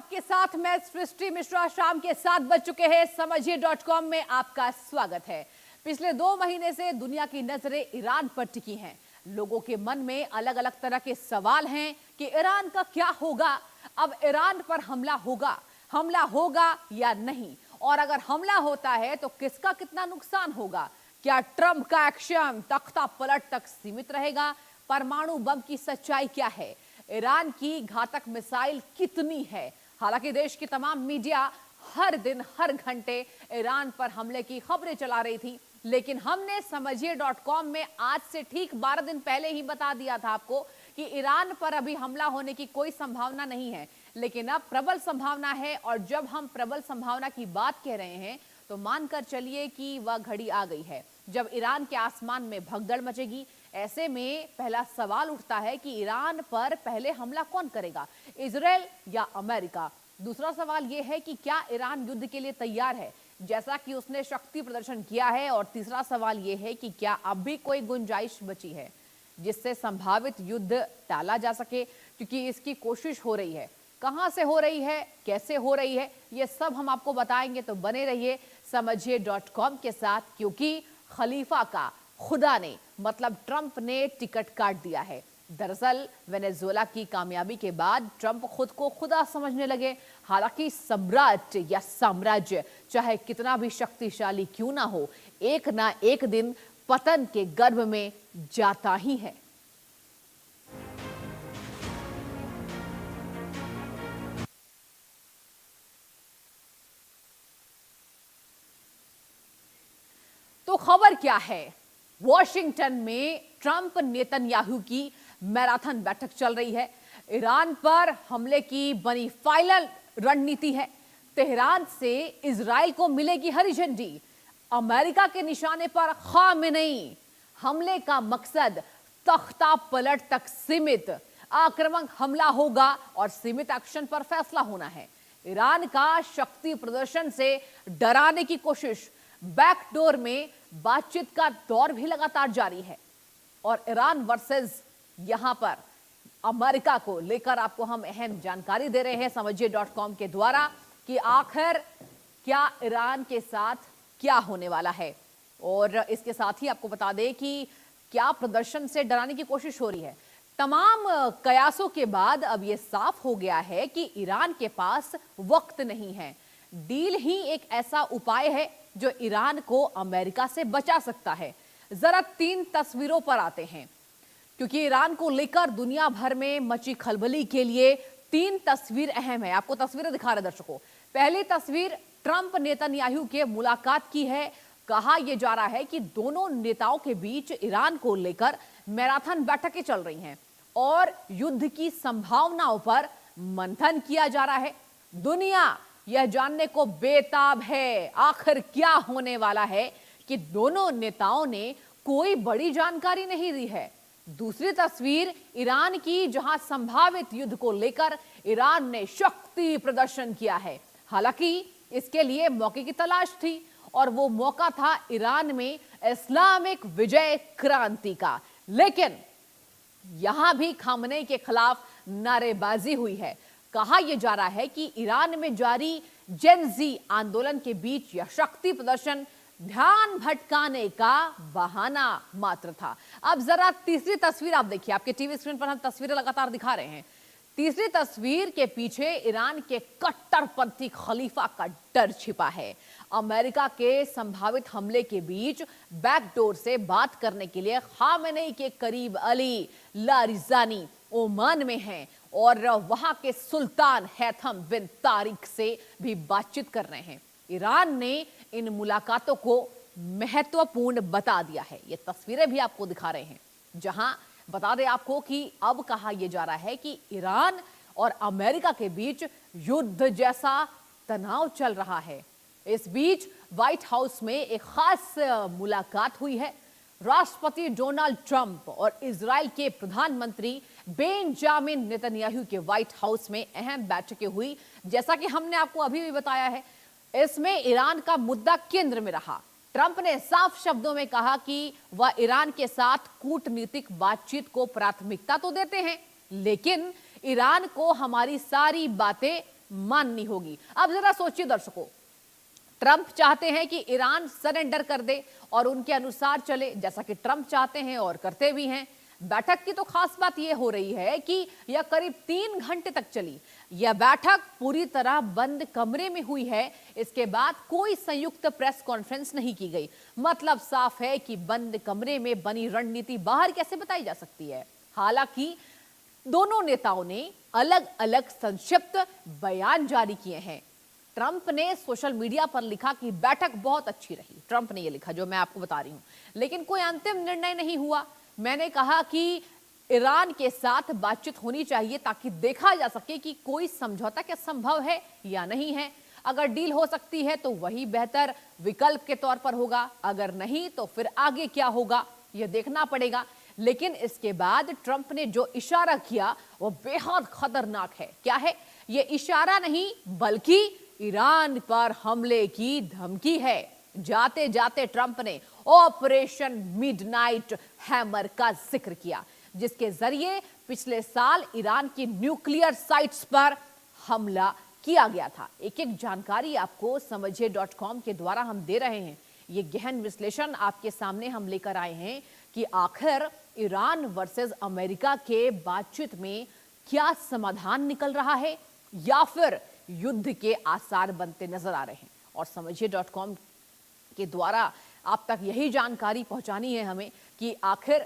आपके साथ मैं सृष्टि मिश्रा। शाम के 7 बज चुके हैं। समझिए.com में आपका स्वागत है। पिछले 2 महीने से दुनिया की नजरें ईरान पर टिकी हैं। लोगों के मन में अलग अलग तरह के सवाल हैं कि ईरान का क्या होगा। अब ईरान पर हमला होगा या नहीं, और अगर हमला होता है तो किसका कितना नुकसान होगा। क्या ट्रंप का एक्शन तख्ता पलट तक सीमित रहेगा? परमाणु बम की सच्चाई क्या है? ईरान की घातक मिसाइल कितनी है? हालांकि देश की तमाम मीडिया हर दिन हर घंटे ईरान पर हमले की खबरें चला रही थी, लेकिन हमने समझिए.com में आज से ठीक 12 दिन पहले ही बता दिया था आपको कि ईरान पर अभी हमला होने की कोई संभावना नहीं है, लेकिन अब प्रबल संभावना है। और जब हम प्रबल संभावना की बात कह रहे हैं तो मानकर चलिए कि वह घड़ी आ गई है जब ईरान के आसमान में भगदड़ मचेगी। ऐसे में पहला सवाल उठता है कि ईरान पर पहले हमला कौन करेगा, इजराइल या अमेरिका? दूसरा सवाल यह है कि क्या ईरान युद्ध के लिए तैयार है, जैसा कि उसने शक्ति प्रदर्शन किया है? और तीसरा सवाल यह है कि क्या अब भी कोई गुंजाइश बची है जिससे संभावित युद्ध टाला जा सके, क्योंकि इसकी कोशिश हो रही है। कहां से हो रही है, कैसे हो रही है, ये सब हम आपको बताएंगे। तो बने रहिए समझिए.com के साथ, क्योंकि खलीफा का खुदा ने मतलब ट्रंप ने टिकट काट दिया है। दरअसल वेनेजुएला की कामयाबी के बाद ट्रंप खुद को खुदा समझने लगे। हालांकि सम्राट या साम्राज्य चाहे कितना भी शक्तिशाली क्यों ना हो, एक ना एक दिन पतन के गर्भ में जाता ही है। तो खबर क्या है? वॉशिंगटन में ट्रंप नेतन्याहू की मैराथन बैठक चल रही है। ईरान पर हमले की बनी फाइनल रणनीति है। तेहरान से इजराइल को मिलेगी हरी झंडी। अमेरिका के निशाने पर खामेनेई। हमले का मकसद तख्ता पलट तक सीमित। आक्रामक हमला होगा और सीमित एक्शन पर फैसला होना है। ईरान का शक्ति प्रदर्शन से डराने की कोशिश। बैकडोर में बातचीत का दौर भी लगातार जारी है। और ईरान वर्सेस यहां पर अमेरिका को लेकर आपको हम अहम जानकारी दे रहे हैं समझिए.com के द्वारा कि आखिर क्या ईरान के साथ क्या होने वाला है। और इसके साथ ही आपको बता दें कि क्या प्रदर्शन से डराने की कोशिश हो रही है। तमाम कयासों के बाद अब यह साफ हो गया है कि ईरान के पास वक्त नहीं है। डील ही एक ऐसा उपाय है जो ईरान को अमेरिका से बचा सकता है। जरा 3 तस्वीरों पर आते हैं, क्योंकि ईरान को लेकर दुनिया भर में मची खलबली के लिए 3 तस्वीर अहम है। आपको तस्वीरें दिखा रहे दर्शकों। पहली तस्वीर ट्रंप नेतन्याहू के मुलाकात की है। कहा यह जा रहा है कि दोनों नेताओं के बीच ईरान को लेकर मैराथन बैठकें चल रही हैं और युद्ध की संभावनाओं पर मंथन किया जा रहा है। दुनिया यह जानने को बेताब है आखिर क्या होने वाला है कि दोनों नेताओं ने कोई बड़ी जानकारी नहीं दी है। दूसरी तस्वीर ईरान की, जहां संभावित युद्ध को लेकर ईरान ने शक्ति प्रदर्शन किया है। हालांकि इसके लिए मौके की तलाश थी और वो मौका था ईरान में इस्लामिक विजय क्रांति का। लेकिन यहां भी खामनेई के खिलाफ नारेबाजी हुई है। कहा यह जा रहा है कि ईरान में जारी जेन जी आंदोलन के बीच यह शक्ति प्रदर्शन ध्यान भटकाने का बहाना मात्र था। अब जरा तीसरी तस्वीर आप देखिए। आपके टीवी स्क्रीन पर हम तस्वीरें लगातार दिखा रहे हैं। तीसरी तस्वीर के पीछे ईरान के कट्टरपंथी खलीफा का डर छिपा है। अमेरिका के संभावित हमले के बीच बैकडोर से बात करने के लिए खामेनेई के करीब अली लारिजानी ओमान में हैं और वहां के सुल्तान हैथम बिन तारिक से भी बातचीत कर रहे हैं। ईरान ने इन मुलाकातों को महत्वपूर्ण बता दिया है। ये तस्वीरें भी आपको दिखा रहे हैं, जहां बता दें आपको कि अब कहा यह जा रहा है कि ईरान और अमेरिका के बीच युद्ध जैसा तनाव चल रहा है। इस बीच व्हाइट हाउस में एक खास मुलाकात हुई है। राष्ट्रपति डोनाल्ड ट्रंप और इजराइल के प्रधानमंत्री बेंजामिन नेतन्याहू के व्हाइट हाउस में अहम बैठकें हुई। जैसा कि हमने आपको अभी भी बताया है, इसमें ईरान का मुद्दा केंद्र में रहा। ट्रंप ने साफ शब्दों में कहा कि वह ईरान के साथ कूटनीतिक बातचीत को प्राथमिकता तो देते हैं, लेकिन ईरान को हमारी सारी बातें माननी होगी। अब जरा सोचिए दर्शकों, ट्रंप चाहते हैं कि ईरान सरेंडर कर दे और उनके अनुसार चले, जैसा कि ट्रंप चाहते हैं और करते भी हैं। बैठक की तो खास बात यह हो रही है कि यह करीब 3 घंटे तक चली। यह बैठक पूरी तरह बंद कमरे में हुई है। इसके बाद कोई संयुक्त प्रेस कॉन्फ्रेंस नहीं की गई। मतलब साफ है कि बंद कमरे में बनी रणनीति बाहर कैसे बताई जा सकती है। हालांकि दोनों नेताओं ने अलग अलग संक्षिप्त बयान जारी किए हैं। ट्रंप ने सोशल मीडिया पर लिखा कि बैठक बहुत अच्छी रही। ट्रंप ने यह लिखा जो मैं आपको बता रही हूं, लेकिन कोई अंतिम निर्णय नहीं हुआ। मैंने कहा कि ईरान के साथ बातचीत होनी चाहिए ताकि देखा जा सके कि कोई समझौता क्या संभव है या नहीं है। अगर डील हो सकती है तो वही बेहतर विकल्प के तौर पर होगा, अगर नहीं तो फिर आगे क्या होगा यह देखना पड़ेगा। लेकिन इसके बाद ट्रंप ने जो इशारा किया वो बेहद खतरनाक है। क्या है ये इशारा? नहीं बल्कि ईरान पर हमले की धमकी है। जाते जाते ट्रंप ने ऑपरेशन मिडनाइट हैमर का जिक्र किया, जिसके जरिए पिछले साल ईरान की न्यूक्लियर साइट्स पर हमला किया गया था। एक एक जानकारी आपको समझिए.com के द्वारा हम दे रहे हैं। ये गहन विश्लेषण आपके सामने हम लेकर आए हैं कि आखिर ईरान वर्सेस अमेरिका के बातचीत में क्या समाधान निकल रहा है या फिर युद्ध के आसार बनते नजर आ रहे हैं। और समझिए.com के द्वारा आप तक यही जानकारी पहुंचानी है हमें कि आखिर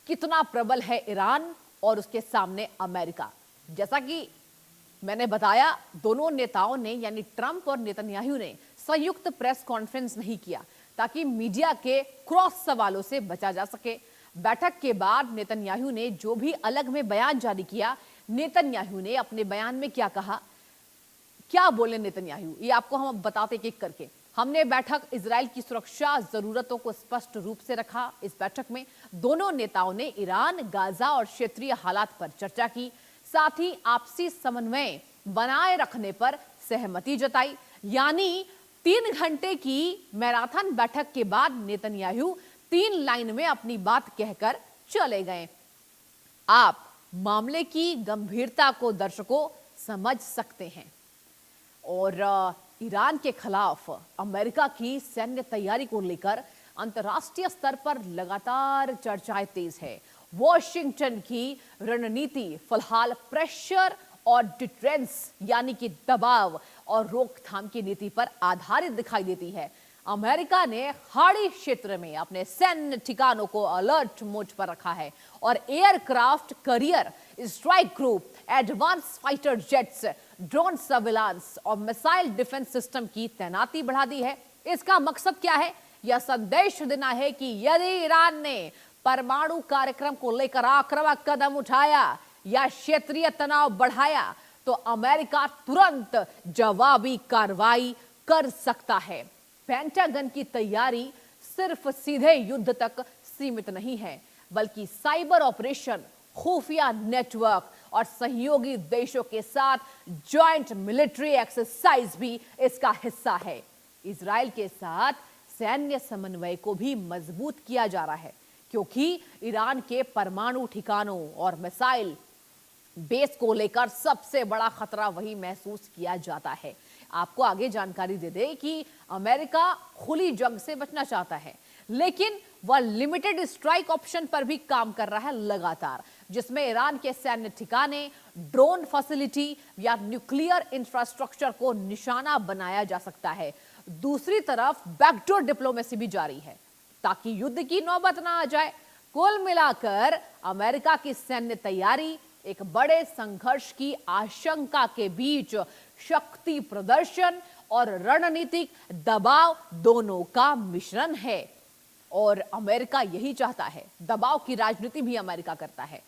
कितना प्रबल है ईरान और उसके सामने अमेरिका। जैसा कि मैंने बताया, दोनों नेताओं ने यानी ट्रंप और नेतन्याहू ने संयुक्त प्रेस कॉन्फ्रेंस नहीं किया ताकि मीडिया के क्रॉस सवालों से बचा जा सके। बैठक के बाद नेतन्याहू ने जो भी अलग में बयान जारी किया, नेतन्याहू ने अपने बयान में क्या कहा, क्या बोले नेतन्याहू, ये आपको हम बताते एक एक करके। हमने बैठक इजराइल की सुरक्षा जरूरतों को स्पष्ट रूप से रखा। इस बैठक में दोनों नेताओं ने ईरान, गाजा और क्षेत्रीय हालात पर चर्चा की। साथ ही आपसी समन्वय बनाए रखने पर सहमति जताई। यानी 3 घंटे की मैराथन बैठक के बाद नेतन्याहू 3 लाइन में अपनी बात कहकर चले गए। आप मामले की गंभीरता को दर्शकों समझ सकते हैं। और ईरान के खिलाफ अमेरिका की सैन्य तैयारी को लेकर अंतर्राष्ट्रीय स्तर पर लगातार चर्चाएं तेज है। वॉशिंगटन की रणनीति फिलहाल प्रेशर और डिटेरेंस यानी कि दबाव और रोकथाम की नीति पर आधारित दिखाई देती है। अमेरिका ने खाड़ी क्षेत्र में अपने सैन्य ठिकानों को अलर्ट मोड पर रखा है और aircraft carrier, strike group, advance fighter jets, drone surveillance और मिसाइल डिफेंस सिस्टम की तैनाती बढ़ा दी है। इसका मकसद क्या है? यह संदेश देना है कि यदि ईरान ने परमाणु कार्यक्रम को लेकर आक्रामक कदम उठाया या क्षेत्रीय तनाव बढ़ाया तो अमेरिका तुरंत जवाबी कार्रवाई कर सकता है। पेंटागन की तैयारी सिर्फ सीधे युद्ध तक सीमित नहीं है, बल्कि साइबर ऑपरेशन, खुफिया नेटवर्क और सहयोगी देशों के साथ जॉइंट मिलिट्री एक्सरसाइज भी इसका हिस्सा है। इजराइल के साथ सैन्य समन्वय को भी मजबूत किया जा रहा है, क्योंकि ईरान के परमाणु ठिकानों और मिसाइल बेस को लेकर सबसे बड़ा खतरा वही महसूस किया जाता है। आपको आगे जानकारी दे दे कि अमेरिका खुली जंग से बचना चाहता है, लेकिन वह लिमिटेड स्ट्राइक ऑप्शन पर भी काम कर रहा है लगातार, जिसमें ईरान के सैन्य ठिकाने, ड्रोन फैसिलिटी या न्यूक्लियर इंफ्रास्ट्रक्चर को निशाना बनाया जा सकता है। दूसरी तरफ बैकडोर डिप्लोमेसी भी जारी है ताकि युद्ध की नौबत ना आ जाए। कुल मिलाकर अमेरिका की सैन्य तैयारी एक बड़े संघर्ष की आशंका के बीच शक्ति प्रदर्शन और रणनीतिक दबाव दोनों का मिश्रण है। और अमेरिका यही चाहता है, दबाव की राजनीति भी अमेरिका करता है।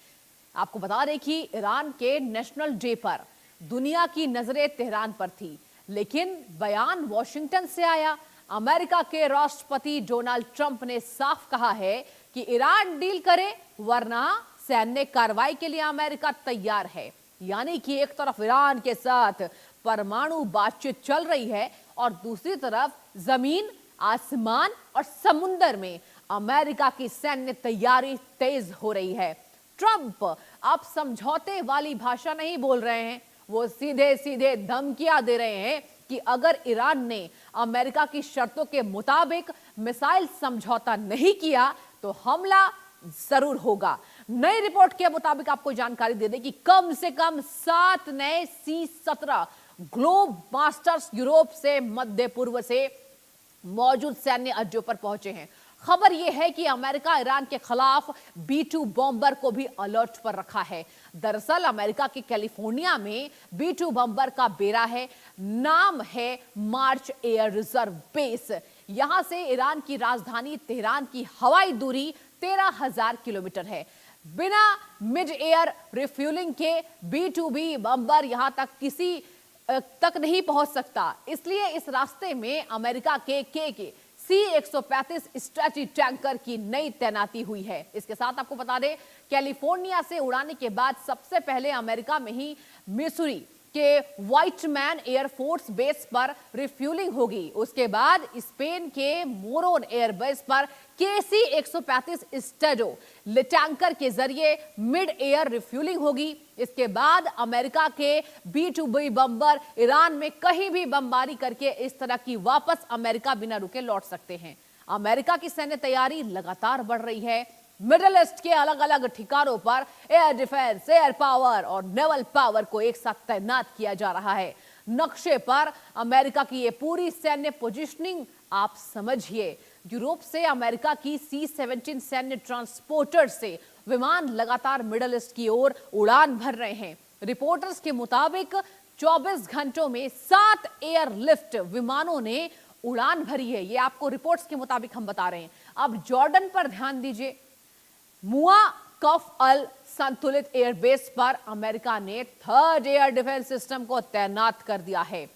आपको बता दें कि ईरान के नेशनल डे पर दुनिया की नजरें तेहरान पर थी, लेकिन बयान वॉशिंगटन से आया। अमेरिका के राष्ट्रपति डोनाल्ड ट्रंप ने साफ कहा है कि ईरान डील करे वरना सैन्य कार्रवाई के लिए अमेरिका तैयार है। यानी कि एक तरफ ईरान के साथ परमाणु बातचीत चल रही है और दूसरी तरफ जमीन, आसमान और समुद्र में अमेरिका की सैन्य तैयारी तेज हो रही है। ट्रंप अब समझौते वाली भाषा नहीं बोल रहे हैं, वो सीधे सीधे धमकियां दे रहे हैं कि अगर ईरान ने अमेरिका की शर्तों के मुताबिक मिसाइल समझौता नहीं किया तो हमला जरूर होगा। नई रिपोर्ट के मुताबिक आपको जानकारी दे दें कि कम से कम 7 नए C-17 ग्लोब मास्टर्स यूरोप से मध्य पूर्व से मौजूद सैन्य अड्डों पर पहुंचे हैं। खबर यह है कि अमेरिका ईरान के खिलाफ B-2 बॉम्बर को भी अलर्ट पर रखा है। दरअसल अमेरिका के कैलिफोर्निया में B-2 बॉम्बर का बेड़ा है, नाम है मार्च एयर रिजर्व बेस। यहां से ईरान की राजधानी तेहरान की हवाई दूरी 13,000 किलोमीटर है। बिना मिड एयर रिफ्यूलिंग के B-2B बॉम्बर यहां तक नहीं पहुंच सकता, इसलिए इस रास्ते में अमेरिका के C-135 स्ट्रेटजी टैंकर की नई तैनाती हुई है। इसके साथ आपको बता दें, कैलिफोर्निया से उड़ाने के बाद सबसे पहले अमेरिका में ही मिसूरी के व्हाइटमैन एयरफोर्स बेस पर रिफ्यूलिंग होगी। उसके बाद स्पेन के मोरोन एयरबेस पर C-135 स्टैडो टैंकर के जरिए मिड एयर रिफ्यूलिंग होगी। इसके बाद अमेरिका के B-2B बम्बर ईरान में कहीं भी बमबारी करके इस तरह की वापस अमेरिका बिना रुके लौट सकते हैं। अमेरिका की सैन्य तैयारी लगातार बढ़ रही है। मिडिल ईस्ट के अलग अलग ठिकानों पर एयर डिफेंस, एयर पावर और नेवल पावर को एक साथ तैनात किया जा रहा है। नक्शे पर अमेरिका की ये पूरी सैन्य पोजीशनिंग आप समझिए। यूरोप से अमेरिका की C-17 सैन्य ट्रांसपोर्टर से विमान लगातार मिडिल ईस्ट की ओर उड़ान भर रहे हैं। रिपोर्टर्स के मुताबिक 24 घंटों में 7 एयरलिफ्ट विमानों ने उड़ान भरी है। ये आपको रिपोर्ट्स के मुताबिक हम बता रहे हैं। अब जॉर्डन पर ध्यान दीजिए। मुआ कफ अल संतुलित एयरबेस पर अमेरिका ने 3rd एयर डिफेंस सिस्टम को तैनात कर दिया है।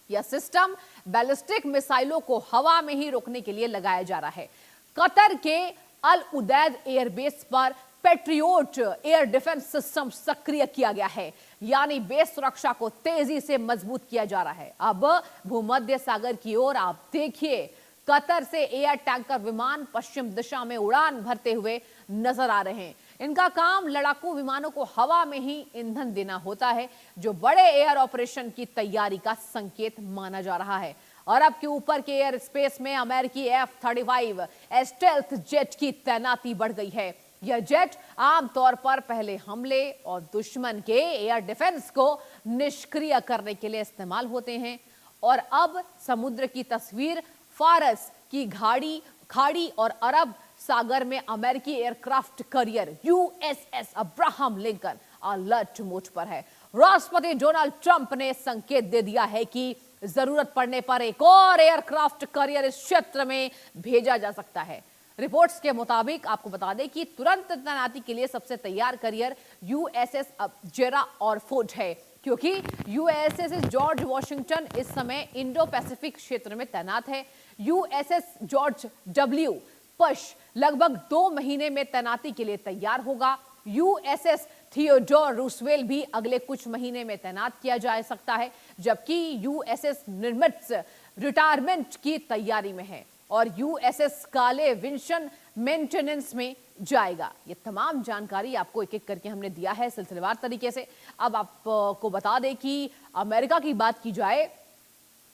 यह सिस्टम बैलिस्टिक मिसाइलों को हवा में ही रोकने के लिए लगाया जा रहा है। कतर के अल उदैद एयरबेस पर पेट्रियोट एयर डिफेंस सिस्टम सक्रिय किया गया है, यानी बेस सुरक्षा को तेजी से मजबूत किया जा रहा है। अब भूमध्य सागर की ओर आप देखिए, कतर से एयर टैंकर विमान पश्चिम दिशा में उड़ान भरते हुए नजर आ रहे हैं। इनका काम लड़ाकू विमानों को हवा में ही ईंधन देना होता है, जो बड़े एयर ऑपरेशन की तैयारी का संकेत माना जा रहा है। अरब के ऊपर के एयर स्पेस में अमेरिकी F-35 स्टेल्थ जेट की तैनाती बढ़ गई है। यह जेट आमतौर पर पहले हमले और दुश्मन के एयर डिफेंस को निष्क्रिय करने के लिए इस्तेमाल होते हैं। और अब समुद्र की तस्वीर फारस की खाड़ी और अरब सागर में अमेरिकी aircraft carrier USS Abraham Lincoln alert mode पर है। राष्ट्रपति डोनाल्ड ट्रंप ने संकेत दे दिया है कि जरूरत पड़ने पर एक और एयरक्राफ्ट करियर इस क्षेत्र में भेजा जा सकता है। रिपोर्ट्स के मुताबिक आपको बता दें कि तुरंत तैनाती के लिए सबसे तैयार करियर USS जेरा और फोर्ड है, क्योंकि USS जॉर्ज वॉशिंगटन इस समय इंडो पैसिफिक क्षेत्र में तैनात है। USS जॉर्ज W पश लगभग 2 महीने में तैनाती के लिए तैयार होगा। USS थियोडोर रूसवेल भी अगले कुछ महीने में तैनात किया जा सकता है, जबकि USS निमित्ज रिटायरमेंट की तैयारी में है और USS काले विंशन मेंटेनेंस में जाएगा। ये तमाम जानकारी आपको एक एक करके हमने दिया है सिलसिलेवार तरीके से। अब आपको बता दें कि अमेरिका की बात की जाए,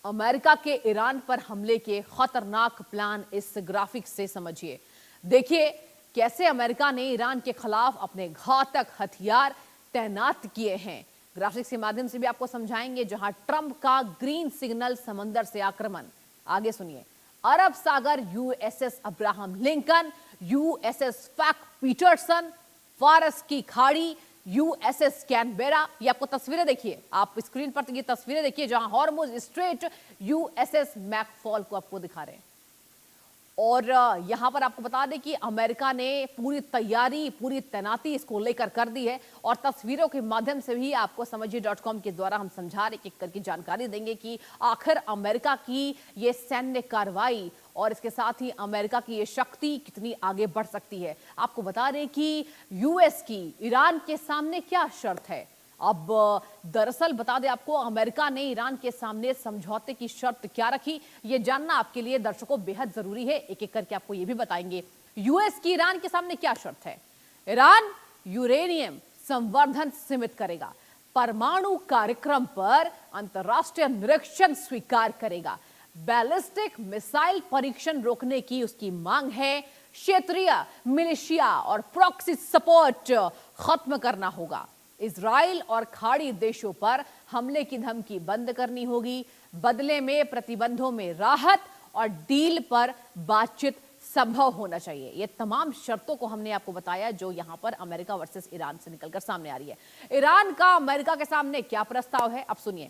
अमेरिका के ईरान पर हमले के खतरनाक प्लान इस ग्राफिक से समझिए। देखिए कैसे अमेरिका ने ईरान के खिलाफ अपने घातक हथियार तैनात किए हैं। ग्राफिक्स के माध्यम से भी आपको समझाएंगे, जहां ट्रंप का ग्रीन सिग्नल समंदर से आक्रमण। आगे सुनिए, अरब सागर USS अब्राहम लिंकन, USS फैक पीटरसन, फारस की खाड़ी USS कैनबेरा। ये आपको तस्वीरें देखिए, आप स्क्रीन पर ये तस्वीरें देखिए, जहां हॉर्मुज स्ट्रेट USS मैकफॉल को आपको दिखा रहे हैं। और यहां पर आपको बता दें कि अमेरिका ने पूरी तैयारी, पूरी तैनाती इसको लेकर कर दी है और तस्वीरों के माध्यम से भी आपको समझिए.com के द्वारा हम समझा रहे एक करके जानकारी देंगे कि आखिर अमेरिका की ये सैन्य कार्रवाई और इसके साथ ही अमेरिका की ये शक्ति कितनी आगे बढ़ सकती है। आपको बता दें कि US की ईरान के सामने क्या शर्त है। अब दरअसल बता दें आपको, अमेरिका ने ईरान के सामने समझौते की शर्त क्या रखी, ये जानना आपके लिए दर्शकों बेहद जरूरी है। एक एक करके आपको ये भी बताएंगे। US की ईरान के सामने क्या शर्त है। ईरान यूरेनियम संवर्धन सीमित करेगा, परमाणु कार्यक्रम पर अंतर्राष्ट्रीय निरीक्षण स्वीकार करेगा। बैलिस्टिक मिसाइल परीक्षण रोकने की उसकी मांग है। क्षेत्रीय मिलिशिया और प्रॉक्सी सपोर्ट खत्म करना होगा। इजराइल और खाड़ी देशों पर हमले की धमकी बंद करनी होगी। बदले में प्रतिबंधों में राहत और डील पर बातचीत संभव होना चाहिए। ये तमाम शर्तों को हमने आपको बताया जो यहां पर अमेरिका वर्सेस ईरान से निकलकर सामने आ रही है। ईरान का अमेरिका के सामने क्या प्रस्ताव है, अब सुनिए।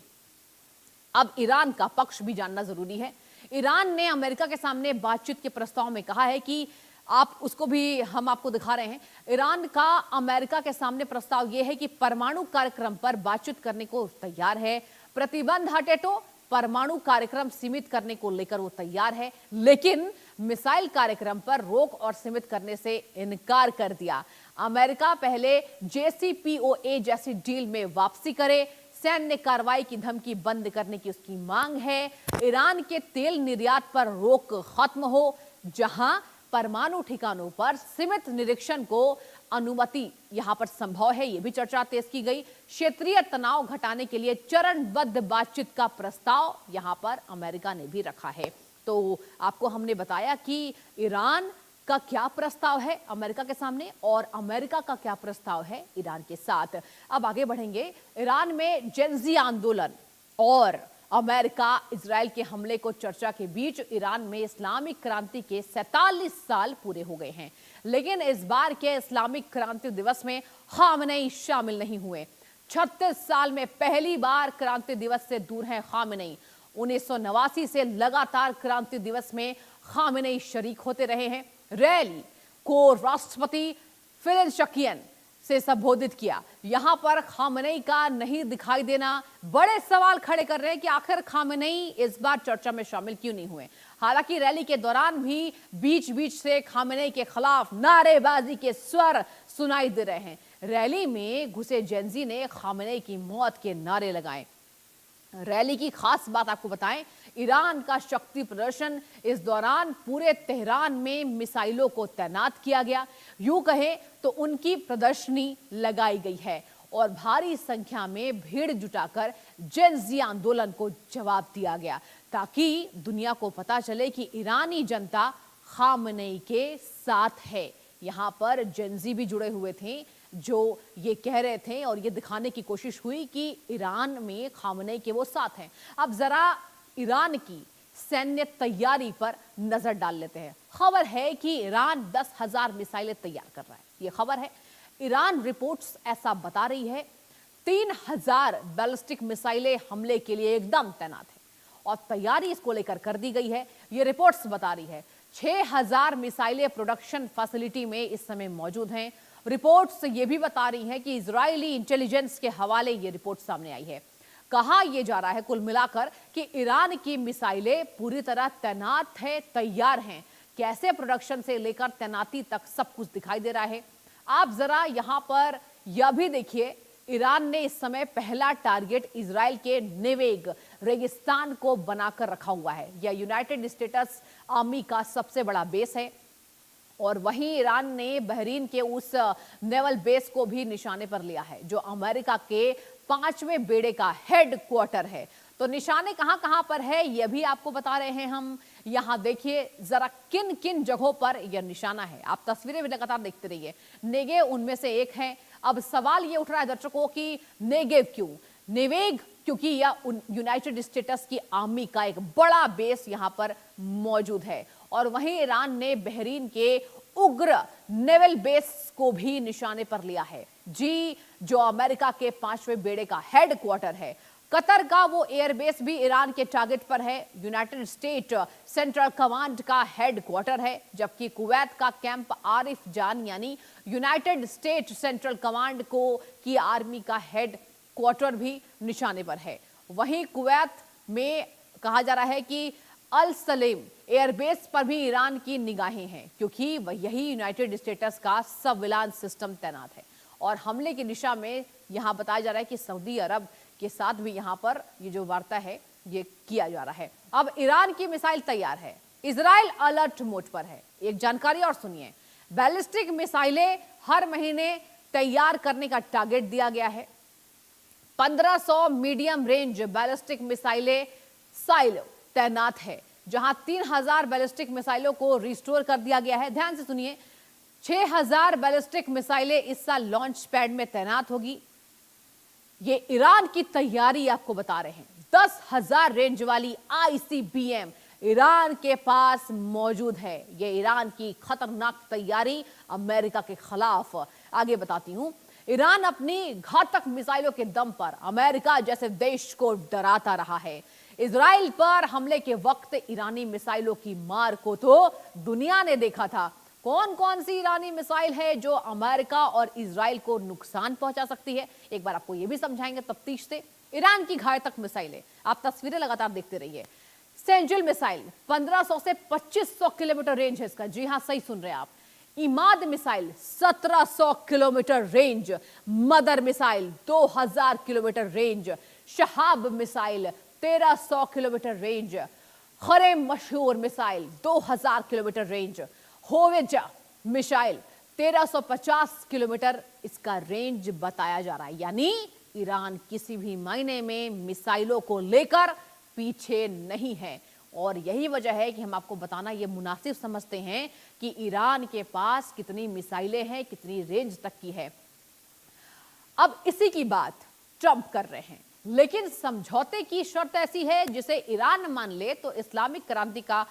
अब ईरान का पक्ष भी जानना जरूरी है। ईरान ने अमेरिका के सामने बातचीत के प्रस्ताव में कहा है कि आप उसको भी हम आपको दिखा रहे हैं। ईरान का अमेरिका के सामने प्रस्ताव यह है कि परमाणु कार्यक्रम पर बातचीत करने को तैयार है। प्रतिबंध हटे तो परमाणु कार्यक्रम सीमित करने को लेकर वो तैयार है, लेकिन मिसाइल कार्यक्रम पर रोक और सीमित करने से इनकार कर दिया। अमेरिका पहले JCPOA जैसी डील में वापसी करे। सैन्य कार्रवाई की धमकी बंद करने की उसकी मांग है। ईरान के तेल निर्यात पर रोक खत्म हो। जहां परमाणु ठिकानों पर सीमित निरीक्षण को अनुमति यहां पर संभव है, यह भी चर्चा तेज की गई। क्षेत्रीय तनाव घटाने के लिए चरणबद्ध बातचीत का प्रस्ताव यहां पर अमेरिका ने भी रखा है। तो आपको हमने बताया कि ईरान का क्या प्रस्ताव है अमेरिका के सामने और अमेरिका का क्या प्रस्ताव है ईरान के साथ। अब आगे बढ़ेंगे। ईरान में जेनजी आंदोलन और अमेरिका इजराइल के हमले को चर्चा के बीच ईरान में इस्लामिक क्रांति के 47 साल पूरे हो गए हैं, लेकिन इस बार के इस्लामिक क्रांति दिवस में खामेनेई शामिल नहीं हुए। 36 साल में पहली बार क्रांति दिवस से दूर हैं खामेनेई। 1989 से लगातार क्रांति दिवस में खामेनेई शरीक होते रहे हैं। रैली को राष्ट्रपति पेजेश्कियान से संबोधित किया। यहां पर खामेनेई का नहीं दिखाई देना बड़े सवाल खड़े कर रहे हैं कि आखिर खामेनेई इस बार चर्चा में शामिल क्यों नहीं हुए। हालांकि रैली के दौरान भी बीच बीच से खामेनेई के खिलाफ नारेबाजी के स्वर सुनाई दे रहे हैं। रैली में घुसे जेनजी ने खामेनेई की मौत के नारे लगाए। रैली की खास बात आपको बताएं, ईरान का शक्ति प्रदर्शन। इस दौरान पूरे तेहरान में मिसाइलों को तैनात किया गया। यूं कहें तो उनकी प्रदर्शनी लगाई गई है और भारी संख्या में भीड़ जुटाकर जेनजी आंदोलन को जवाब दिया गया, ताकि दुनिया को पता चले कि ईरानी जनता खामेनेई के साथ है। यहां पर जेनजी भी जुड़े हुए थे जो ये कह रहे थे और ये दिखाने की कोशिश हुई कि ईरान में खामेनेई के वो साथ हैं। अब जरा ईरान की सैन्य तैयारी पर नजर डाल लेते हैं। खबर है कि ईरान 10,000 मिसाइलें तैयार कर रहा है, ये खबर है। ईरान रिपोर्ट्स ऐसा बता रही है। 3,000 बैलिस्टिक मिसाइलें हमले के लिए एकदम तैनात है और तैयारी इसको लेकर कर दी गई है, ये रिपोर्ट्स बता रही है। 6,000 मिसाइलें प्रोडक्शन फैसिलिटी में इस समय मौजूद हैं। रिपोर्ट्स ये भी बता रही हैं कि इजरायली इंटेलिजेंस के हवाले ये रिपोर्ट सामने आई है। कहा यह जा रहा है कुल मिलाकर कि ईरान की मिसाइलें पूरी तरह तैनात है, तैयार हैं। कैसे प्रोडक्शन से लेकर तैनाती तक सब कुछ दिखाई दे रहा है। आप जरा यहां पर यह भी देखिए, ईरान ने इस समय पहला टारगेट इजराइल के नेवेग रेगिस्तान को बनाकर रखा हुआ है। यह यूनाइटेड स्टेट्स आर्मी का सबसे बड़ा बेस है और वहीं ईरान ने बहरीन के उस नेवल बेस को भी निशाने पर लिया है जो अमेरिका के 5वें बेड़े का हेड क्वार्टर है। तो निशाने कहां कहां पर है यह भी आपको बता रहे हैं हम। यहां देखिए जरा किन किन जगहों पर यह निशाना है। आप तस्वीरें भी लगातार देखते रहिए। नेगेव उनमें से एक है। अब सवाल यह उठ रहा है दर्शकों कि नेगेव क्यों, नेवेग क्योंकि यह यूनाइटेड स्टेट्स की आर्मी का एक बड़ा बेस यहां पर मौजूद है और वहीं ईरान ने बहरीन के उग्र नेवल बेस को भी निशाने पर लिया है जी, जो अमेरिका के 5वें बेड़े का हेड क्वार्टर है। कतर का वो एयरबेस भी ईरान के टारगेट पर है। यूनाइटेड स्टेट सेंट्रल कमांड का हेड क्वार्टर है, जबकि कुवैत का कैंप आरिफ जान यानी यूनाइटेड स्टेट सेंट्रल कमांड को की आर्मी का हेड क्वार्टर भी निशाने पर है। वहीं कुवैत में कहा जा रहा है कि अल सलेम एयरबेस पर भी ईरान की निगाहें हैं क्योंकि यही यूनाइटेड स्टेट्स का सर्विलांस सिस्टम तैनात है और हमले की दिशा में यहां बताया जा रहा है कि सऊदी अरब के साथ भी यहां पर ये जो वार्ता है ये किया जा रहा है। अब ईरान की मिसाइल तैयार है, इजराइल अलर्ट मोड पर है। एक जानकारी और सुनिए, बैलिस्टिक मिसाइलें हर महीने तैयार करने का टारगेट दिया गया है। 1500 मीडियम रेंज बैलिस्टिक मिसाइलें साइलो तैनात है, जहां 3000 बैलिस्टिक मिसाइलों को रिस्टोर कर दिया गया है। ध्यान से सुनिए, 6000 बैलिस्टिक मिसाइलें इस साल लॉन्च पैड में तैनात होगी। ये ईरान की तैयारी आपको बता रहे हैं। 10,000 रेंज वाली ICBM ईरान के पास मौजूद है। ये ईरान की खतरनाक तैयारी अमेरिका के खिलाफ। आगे बताती हूं, ईरान अपनी घातक मिसाइलों के दम पर अमेरिका जैसे देश को डराता रहा है। इजराइल पर हमले के वक्त ईरानी मिसाइलों की मार को तो दुनिया ने देखा था। कौन कौन सी ईरानी मिसाइल है जो अमेरिका और इजराइल को नुकसान पहुंचा सकती है, एक बार आपको यह भी समझाएंगे तफ्तीश से। ईरान की घातक मिसाइलें, आप तस्वीरें लगातार देखते रहिए। सेंजिल मिसाइल 1500 से 2500 किलोमीटर रेंज है इसका। जी हां, सही सुन रहे हैं आप। इमाद मिसाइल 1700 किलोमीटर रेंज, मदर missile 2000 kilometre range, Shahab missile 1300 kilometre range, खरेम मशहूर missile 2000 kilometre range, Hoveyzeh missile 1350 kilometre इसका रेंज बताया जा रहा है। यानी ईरान किसी भी मायने में मिसाइलों को लेकर पीछे नहीं है, और यही वजह है कि हम आपको बताना ये मुनासिब समझते हैं कि ईरान के पास कितनी मिसाइलें हैं, कितनी रेंज तक की है। अब इसी की बात ट्रंप कर रहे हैं, लेकिन समझौते की शर्त ऐसी है जिसे ईरान मान ले तो इस्लामिक क्रांति का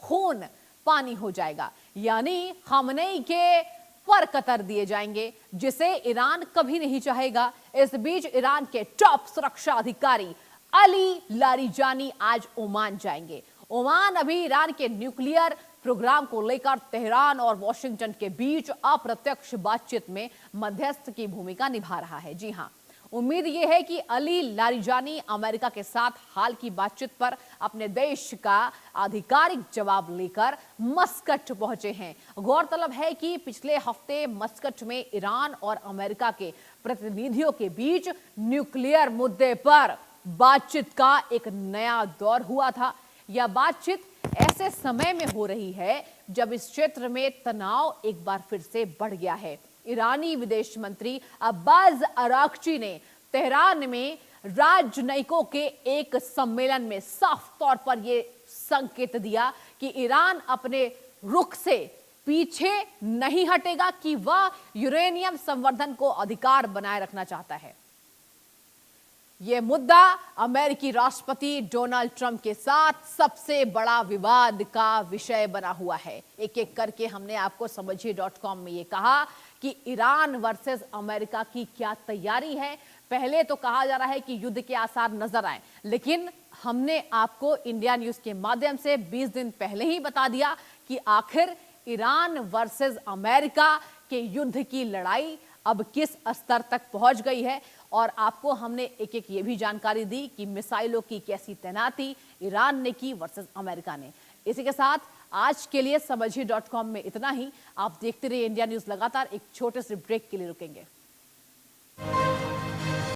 खून पानी हो जाएगा, यानी खामनेई के पर कतर दिए जाएंगे, जिसे ईरान कभी नहीं चाहेगा। इस बीच ईरान के टॉप सुरक्षा अधिकारी अली लारिजानी आज ओमान जाएंगे। ओमान अभी ईरान के न्यूक्लियर प्रोग्राम को लेकर तेहरान और वॉशिंगटन के बीच अप्रत्यक्ष बातचीत में मध्यस्थ की भूमिका निभा रहा है। जी हां, उम्मीद यह है कि अली लारिजानी अमेरिका के साथ हाल की बातचीत पर अपने देश का आधिकारिक जवाब लेकर मस्कट पहुंचे हैं। गौरतलब है कि पिछले हफ्ते मस्कट में ईरान और अमेरिका के प्रतिनिधियों के बीच न्यूक्लियर मुद्दे पर बातचीत का एक नया दौर हुआ था। यह बातचीत ऐसे समय में हो रही है जब इस क्षेत्र में तनाव एक बार फिर से बढ़ गया है। ईरानी विदेश मंत्री अब्बास अराक्ची ने तेहरान में राजनयिकों के एक सम्मेलन में साफ तौर पर यह संकेत दिया कि ईरान अपने रुख से पीछे नहीं हटेगा, कि वह यूरेनियम संवर्धन को अधिकार बनाए रखना चाहता है। यह मुद्दा अमेरिकी राष्ट्रपति डोनाल्ड ट्रंप के साथ सबसे बड़ा विवाद का विषय बना हुआ है। एक एक करके हमने आपको समझिए.com में यह कहा कि ईरान वर्सेस अमेरिका की क्या तैयारी है। पहले तो कहा जा रहा है कि युद्ध के आसार नजर आए, लेकिन हमने आपको इंडिया न्यूज के माध्यम से 20 दिन पहले ही बता दिया कि आखिर ईरान वर्सेस अमेरिका के युद्ध की लड़ाई अब किस स्तर तक पहुंच गई है, और आपको हमने एक एक ये भी जानकारी दी कि मिसाइलों की कैसी तैनाती ईरान ने की वर्सेस अमेरिका ने। इसी के साथ आज के लिए समझिए.com में इतना ही। आप देखते रहिए इंडिया न्यूज। लगातार एक छोटे से ब्रेक के लिए रुकेंगे।